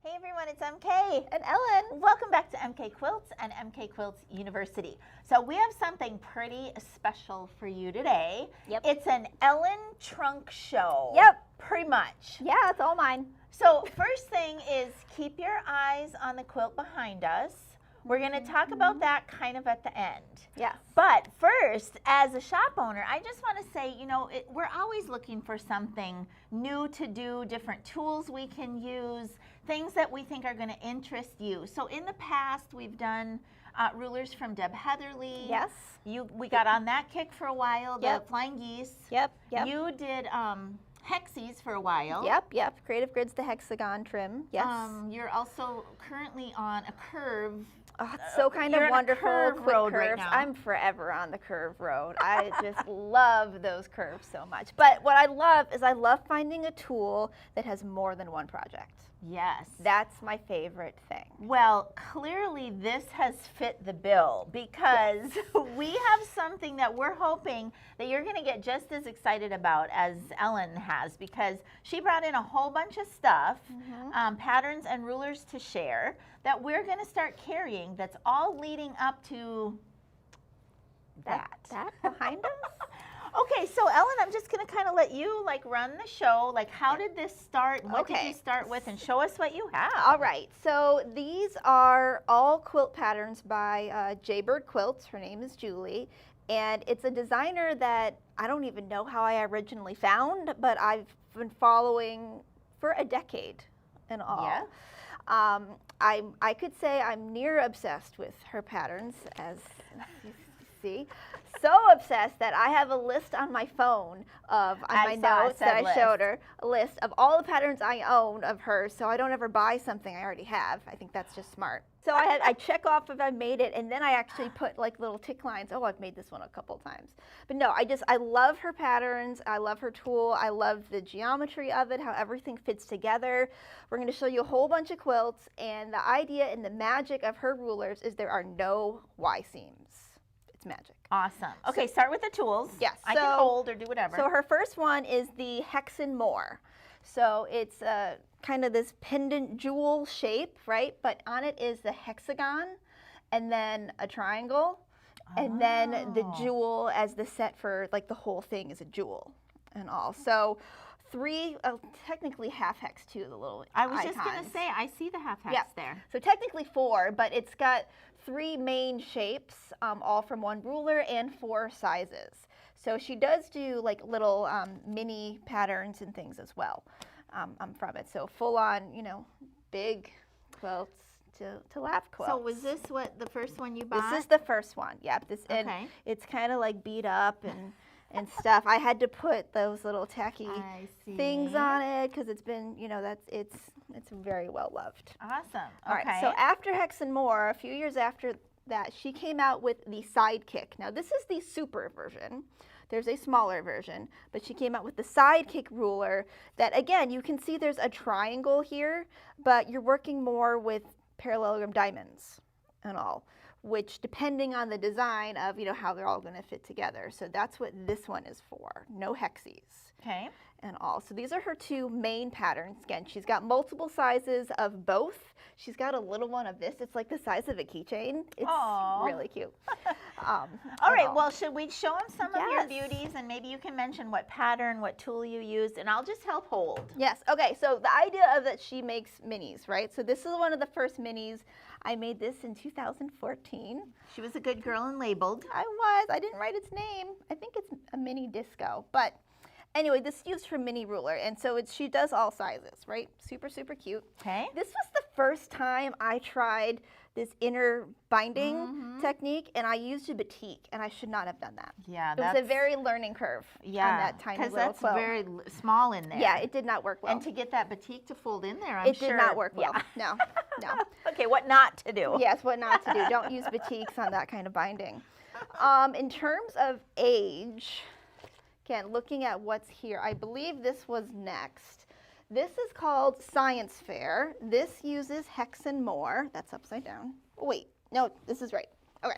Hey everyone, it's MK And Ellen. Welcome back to MK Quilts and MK Quilts University. So we have something pretty special for you today. Yep. It's an Ellen trunk show. Yep. Pretty much. Yeah, it's all mine. So first thing is keep your eyes on the quilt behind us. We're going to talk about that kind of at the end. Yes. But first, as a shop owner, I just want to say, we're always looking for something new to do, different tools we can use, things that we think are going to interest you. So in the past, we've done rulers from Deb Heatherly. Yes. We got on that kick for a while, Yep. the Flying Geese. Yep. You did Hexies for a while. Yep. Creative Grids, the hexagon trim. Yes. You're also currently on a curve. Oh, it's so kind You're of on a wonderful. curve quick road curves. right now. I'm forever on the curve road. I just love those curves so much. But what I love is I love finding a tool that has more than one project. Yes. That's my favorite thing. Well, clearly this has fit the bill because we have something that we're hoping that you're going to get just as excited about as Ellen has, because she brought in a whole bunch of stuff, patterns and rulers to share that we're going to start carrying that's all leading up to that. That behind us? Okay, so Ellen, I'm just going to kind of let you run the show. How did this start? What did you start with? And show us what you have. All right, so these are all quilt patterns by Jaybird Quilts. Her name is Julie. And it's a designer that I don't even know how I originally found, but I've been following for a decade and all. Yeah. I could say I'm near obsessed with her patterns, as you see. So obsessed that I have a list on my phone of my notes that I showed her, a list of all the patterns I own of hers, so I don't ever buy something I already have. I think that's just smart. So I check off if I've made it, and then I actually put little tick lines. Oh, I've made this one a couple times. But no, I love her patterns. I love her tool. I love the geometry of it, how everything fits together. We're going to show you a whole bunch of quilts, and the idea and the magic of her rulers is there are no Y seams. It's magic. Awesome. Okay, start with the tools. Yes. I can hold or do whatever. So her first one is the Hex and More. So it's kind of this pendant jewel shape, right? But on it is the hexagon and then a triangle and then the jewel as the set for the whole thing is a jewel and all. So three, technically half hex too, the little I was icons. just going to say, I see the half hex there. So technically 4, but it's got 3 main shapes, all from one ruler and 4 sizes. So she does do little mini patterns and things as well from it. So full on, big quilts to lap quilts. So was this the first one you bought? This is the first one. Yep. And it's kind of beat up and stuff. I had to put those little tacky things on it because it's been, it's very well loved. Awesome. All right, so after Hex and More, a few years after that, she came out with the Sidekick. Now, this is the super version. There's a smaller version, but she came out with the Sidekick ruler that, again, you can see there's a triangle here, but you're working more with parallelogram diamonds and all, which depending on the design of, how they're all going to fit together. So that's what this one is for, no hexies. Okay. And all. So these are her 2 main patterns. Again, she's got multiple sizes of both. She's got a little one of this. It's the size of a keychain. It's really cute. All right, well, should we show them some of your beauties, and maybe you can mention what pattern, what tool you used, and I'll just help hold. Yes, okay, so the idea of that she makes minis, right? So this is one of the first minis. I made this in 2014. She was a good girl and labeled. I didn't write its name. I think it's a mini disco, but anyway, this is used for mini ruler, and so she does all sizes, right? Super, super cute. Okay. This was the first time I tried this inner binding technique, and I used a batik, and I should not have done that. Yeah, it was a very learning curve on that tiny little quilt. Because that's very small in there. Yeah, it did not work well. And to get that batik to fold in there, I'm sure. It did not work well. No. Okay, what not to do. Yes, what not to do. Don't use batiks on that kind of binding. In terms of age, again, looking at what's here, I believe this was next. This is called Science Fair. This uses Hex and More. That's upside down. Wait, no, this is right. Okay.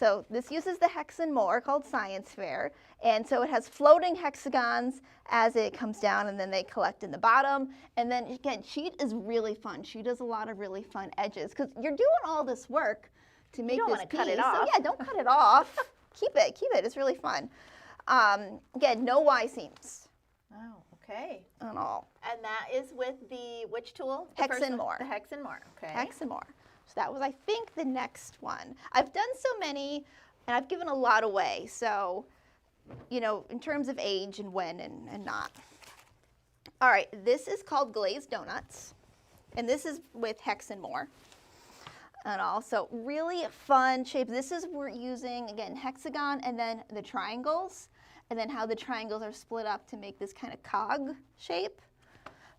So this uses the hex and more called Science Fair. And so it has floating hexagons as it comes down, and then they collect in the bottom. And then again, she is really fun. She does a lot of really fun edges because you're doing all this work to make You don't this want to piece. cut it off. So yeah, don't cut it off. Keep it. It's really fun. Again, no Y seams Oh, okay. at all. And that is with the, which tool? The Hex first and one? more. The hex and more, okay. Hex and more. So that was, I think, the next one. I've done so many, and I've given a lot away. So, you know, in terms of age and when and not. All right, this is called glazed donuts, and this is with hex and more. And also really fun shapes. This is, we're using, again, hexagon and then the triangles, and then how the triangles are split up to make this kind of cog shape.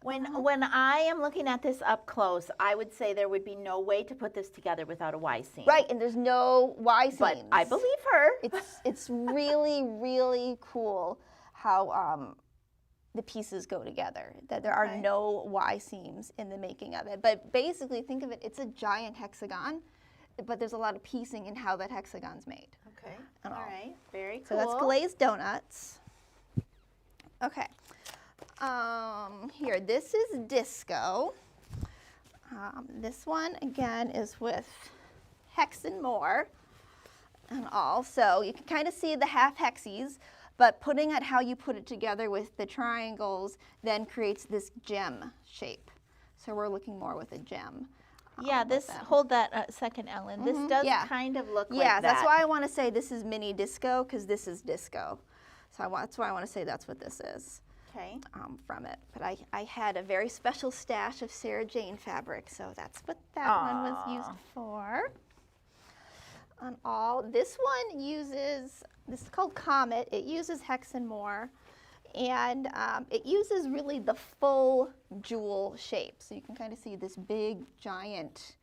When I am looking at this up close, I would say there would be no way to put this together without a Y seam. Right, and there's no Y seams. But I believe her. It's really, really cool how the pieces go together, that there are no Y seams in the making of it. But basically, think of it, it's a giant hexagon, but there's a lot of piecing in how that hexagon's made. Okay, all right, very cool. So that's glazed donuts. Okay. Here, this is disco. This one, again, is with hex and more and all. So you can kind of see the half hexies, but putting it how you put it together with the triangles then creates this gem shape. So we're looking more with a gem. Yeah, this, hold that a second, Ellen. This does kind of look like that. Yeah, that's why I want to say this is mini disco, because this is disco. So that's why I want to say that's what this is. Okay. From it. But I had a very special stash of Sarah Jane fabric, so that's what that one was used for. On all, this one uses, this is called Comet. It uses hex and more, and it uses really the full jewel shape. So you can kind of see this big, giant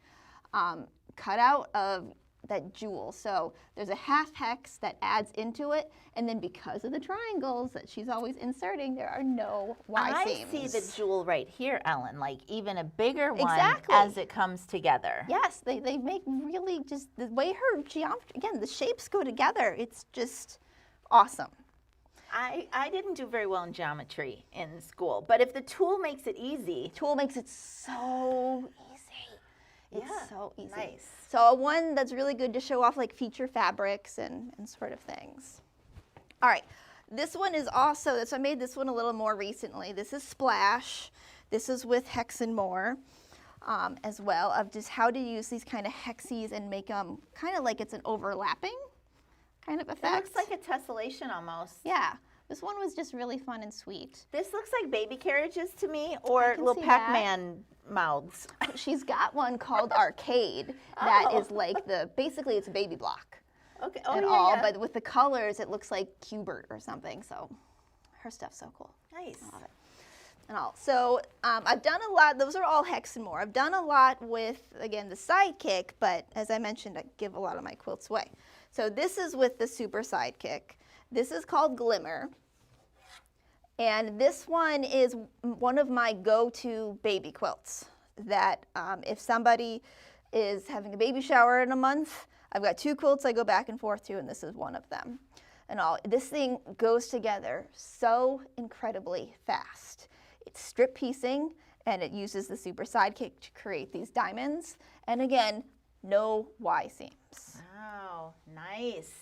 cutout of that jewel. So there's a half hex that adds into it, and then because of the triangles that she's always inserting, there are no Y seams. I see the jewel right here, Ellen, like even a bigger one Exactly. as it comes together. Yes, they make really just, the way her geometry, again, the shapes go together, it's just awesome. I didn't do very well in geometry in school, but if the tool makes it easy. Tool makes it so easy. It's so easy. Nice. So one that's really good to show off like feature fabrics and sort of things. All right, this one is also, so I made this one a little more recently. This is Splash. This is with hex and more as well, of just how to use these kind of hexies and make them kind of like it's an overlapping kind of effect. It looks like a tessellation almost. Yeah, this one was just really fun and sweet. This looks like baby carriages to me, or can little see that. Pac-Man mouths. She's got one called Arcade that is like basically it's a baby block. Okay. And all, but with the colors, it looks like Qbert or something. So her stuff's so cool. Nice. I love it. And all. So I've done a lot. Those are all hex and more. I've done a lot with, again, the Sidekick, but as I mentioned, I give a lot of my quilts away. So this is with the Super Sidekick. This is called Glimmer. And this one is one of my go-to baby quilts that if somebody is having a baby shower in a month, I've got 2 quilts I go back and forth to, and this is one of them. And all, this thing goes together so incredibly fast. It's strip piecing, and it uses the Super Sidekick to create these diamonds. And again, no Y seams. Wow, nice.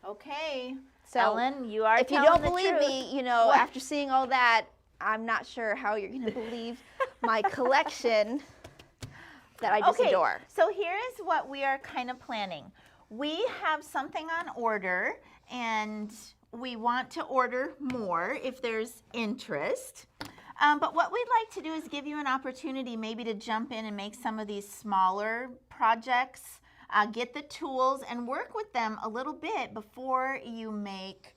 Okay. So Ellen, you are if you telling don't the believe truth. me, you know, after seeing all that, I'm not sure how you're going to believe my collection that I just adore. So here is what we are kind of planning. We have something on order, and we want to order more if there's interest. But what we'd like to do is give you an opportunity maybe to jump in and make some of these smaller projects, get the tools, and work with them a little bit before you make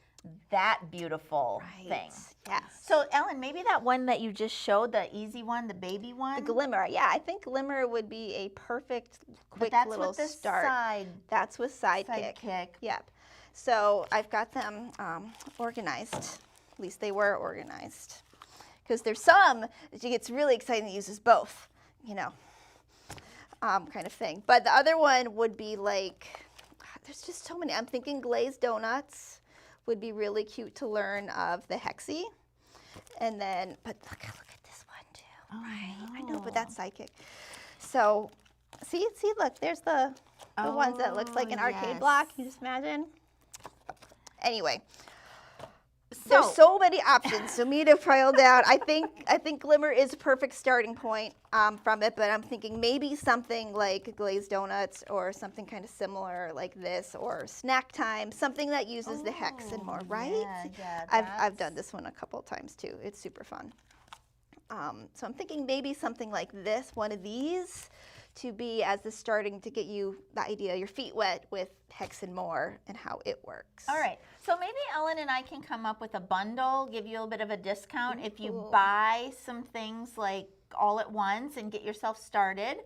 that beautiful thing. Yes. So Ellen, maybe that one that you just showed, the easy one, the baby one. The Glimmer. Yeah, I think Glimmer would be a perfect, quick that's little with the start. That's with Sidekick. Sidekick. Yep. So I've got them organized. At least they were organized. Because there's some that gets really exciting that uses both, you know, kind of thing. But the other one would be like, there's just so many. I'm thinking glazed donuts would be really cute to learn of the hexie. And then, but look at this one too. Oh, right. I know, but that's Sidekick. So, see, look, there's the ones that looks like an arcade block. You just imagine. Anyway, there's so many options. So me to file down. I think Glimmer is a perfect starting point from it, but I'm thinking maybe something like glazed donuts or something kind of similar like this, or snack time, something that uses the hex and more, right? Yeah, I've done this one a couple of times too. It's super fun. So I'm thinking maybe something like this, one of these, to be as the starting to get you the idea, your feet wet with hex and more and how it works. All right, so maybe Ellen and I can come up with a bundle, give you a little bit of a discount if you buy some things like all at once and get yourself started.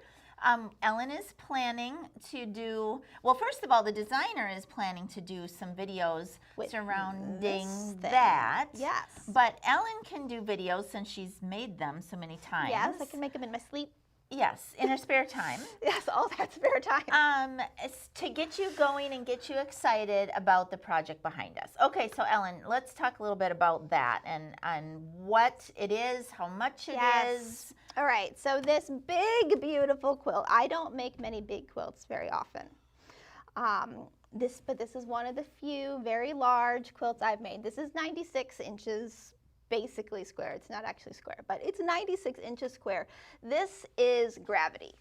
Ellen is planning to do, well, first of all, the designer is planning to do some videos surrounding that. Yes. But Ellen can do videos since she's made them so many times. Yes, I can make them in my sleep. Yes, in her spare time. Yes, all that spare time. It's to get you going and get you excited about the project behind us. Okay, so Ellen, let's talk a little bit about that and what it is, how much it is. All right, so this big, beautiful quilt. I don't make many big quilts very often. But this is one of the few very large quilts I've made. This is 96 inches. Basically square. It's not actually square, but it's 96 inches square. This is Gravity,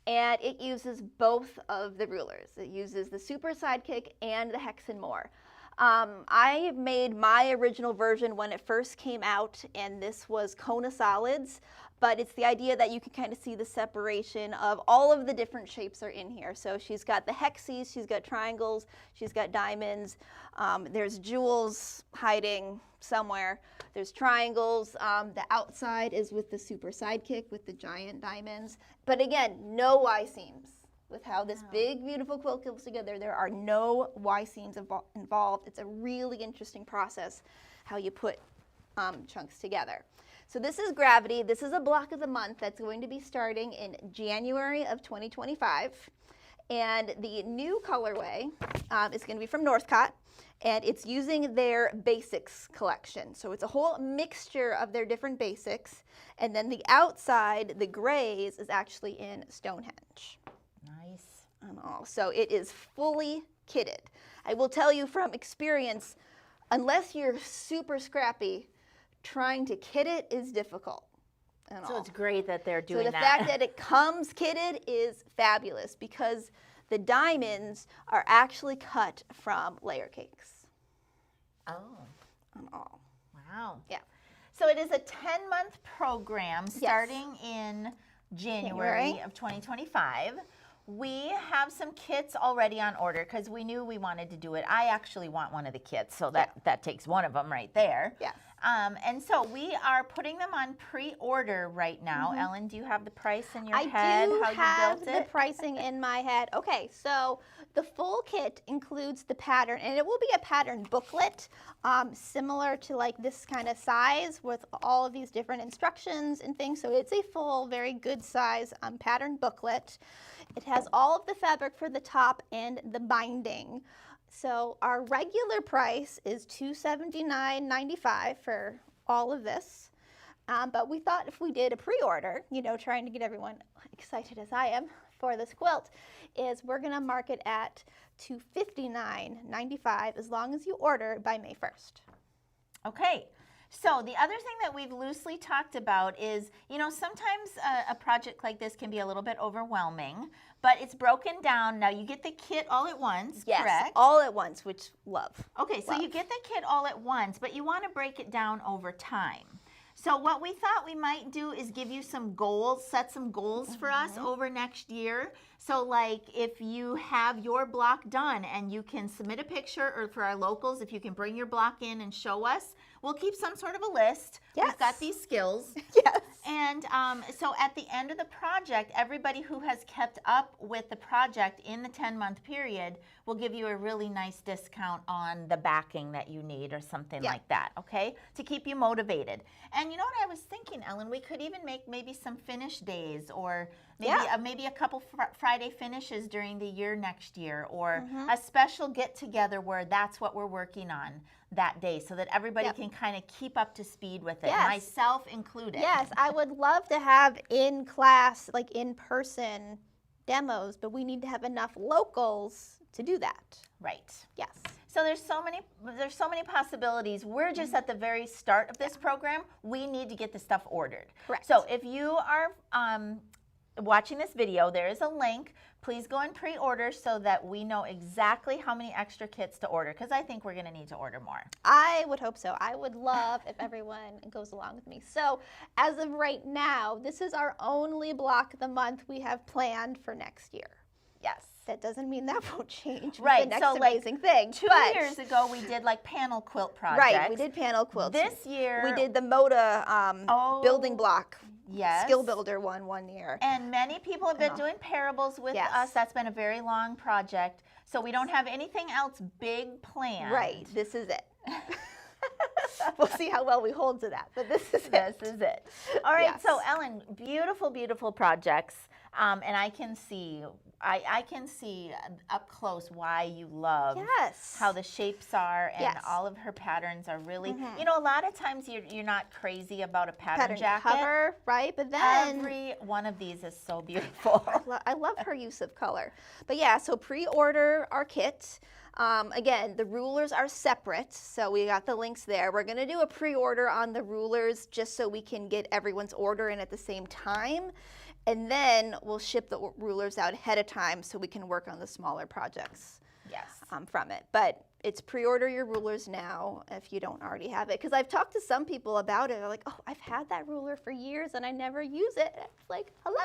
and it uses both of the rulers. It uses the Super Sidekick and the Hex and More. I made my original version when it first came out, and this was Kona solids, but it's the idea that you can kind of see the separation of all of the different shapes are in here. So she's got the hexies, she's got triangles, she's got diamonds, there's jewels hiding somewhere, there's triangles, the outside is with the Super Sidekick with the giant diamonds, but again, no Y seams. With how this big, beautiful quilt comes together, there are no Y seams involved. It's a really interesting process how you put chunks together. So this is Gravity. This is a block of the month that's going to be starting in January of 2025. And the new colorway is going to be from Northcott, and it's using their basics collection. So it's a whole mixture of their different basics. And then the outside, the grays, is actually in Stonehenge. Nice. And all. So it is fully kitted. I will tell you from experience, unless you're super scrappy, trying to kit it is difficult. So it's great that they're doing that. So the fact that it comes kitted is fabulous because the diamonds are actually cut from layer cakes. Oh. And all. Wow. Yeah. So it is a 10-month program starting in January of 2025. We have some kits already on order because we knew we wanted to do it. I actually want one of the kits, so that takes one of them right there. Yes. And so we are putting them on pre-order right now. Ellen, do you have the price in your head? I do how have you built it? the pricing in my head. Okay, so the full kit includes the pattern, and it will be a pattern booklet, similar to like this kind of size with all of these different instructions and things. So it's a full, very good size pattern booklet. It has all of the fabric for the top and the binding. So our regular price is $279.95 for all of this. But we thought if we did a pre-order, you know, trying to get everyone excited as I am for this quilt, is we're going to mark it at $259.95 as long as you order by May 1st. Okay. So the other thing that we've loosely talked about is, you know, sometimes a project like this can be a little bit overwhelming, but it's broken down. Now you get the kit all at once, correct? All at once, which love. Okay, so you get the kit all at once, but you want to break it down over time. So what we thought we might do is give you some goals, set some goals for us over next year. So like if you have your block done and you can submit a picture, or for our locals, if you can bring your block in and show us, we'll keep some sort of a list. Yes. We've got these skills. Yes. And so at the end of the project, everybody who has kept up with the project in the 10-month period will give you a really nice discount on the backing that you need or something like that, okay? To keep you motivated. And you know what I was thinking, Ellen? We could even make maybe some finish days or maybe a couple Friday finishes during the year next year, or a special get-together where that's what we're working on that day so that everybody can kind of keep up to speed with it, myself included. Yes, I would love to have in-class, like in-person demos, but we need to have enough locals to do that. Right. Yes. So there's so many possibilities. We're just at the very start of this program. We need to get the stuff ordered. Correct. So if you are watching this video, there is a link. Please go and pre-order so that we know exactly how many extra kits to order, because I think we're going to need to order more. I would hope so. I would love if everyone goes along with me. So as of right now, this is our only block of the month we have planned for next year. Yes. That doesn't mean that won't change. Right. The next so amazing thing. 2 years ago, we did like panel quilt projects. Right. We did panel quilts. This year, we did the Moda building block. Yes. Skill Builder one year. And many people have been doing parables with us. That's been a very long project. So we don't have anything else big planned. Right. This is it. We'll see how well we hold to that, but this is it. This is it. All right, so Ellen, beautiful, beautiful projects. And I can see up close why you love how the shapes are, and all of her patterns are really, you know, a lot of times you're not crazy about a pattern jacket. Cover, right? But then every one of these is so beautiful. I love her use of color. But yeah, so pre-order our kit. Again, the rulers are separate, so we got the links there. We're going to do a pre-order on the rulers just so we can get everyone's order in at the same time. And then we'll ship the rulers out ahead of time so we can work on the smaller projects from it. But it's pre-order your rulers now if you don't already have it. Because I've talked to some people about it. They're like, oh, I've had that ruler for years and I never use it. And it's like, hello.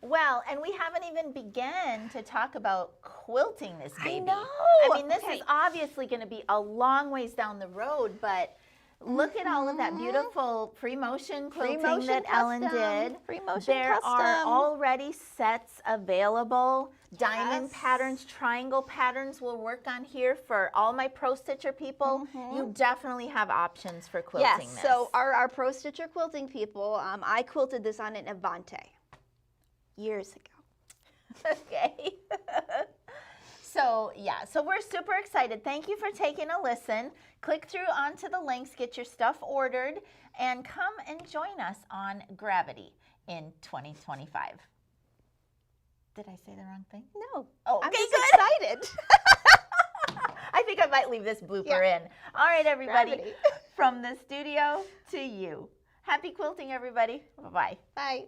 Well, and we haven't even begun to talk about quilting this baby. I know. I mean, this is obviously going to be a long ways down the road, but look at all of that beautiful free motion quilting that Ellen did. Free motion there custom. are already sets available. Diamond patterns, triangle patterns will work on here for all my Pro Stitcher people. You definitely have options for quilting this. So our Pro Stitcher quilting people, I quilted this on an Avante years ago. Okay. So we're super excited. Thank you for taking a listen. Click through onto the links, get your stuff ordered, and come and join us on Gravity in 2025. Did I say the wrong thing? No. Oh, okay, I'm just good. excited. I think I might leave this blooper in. All right, everybody. Gravity. From the studio to you. Happy quilting, everybody. Bye-bye. Bye.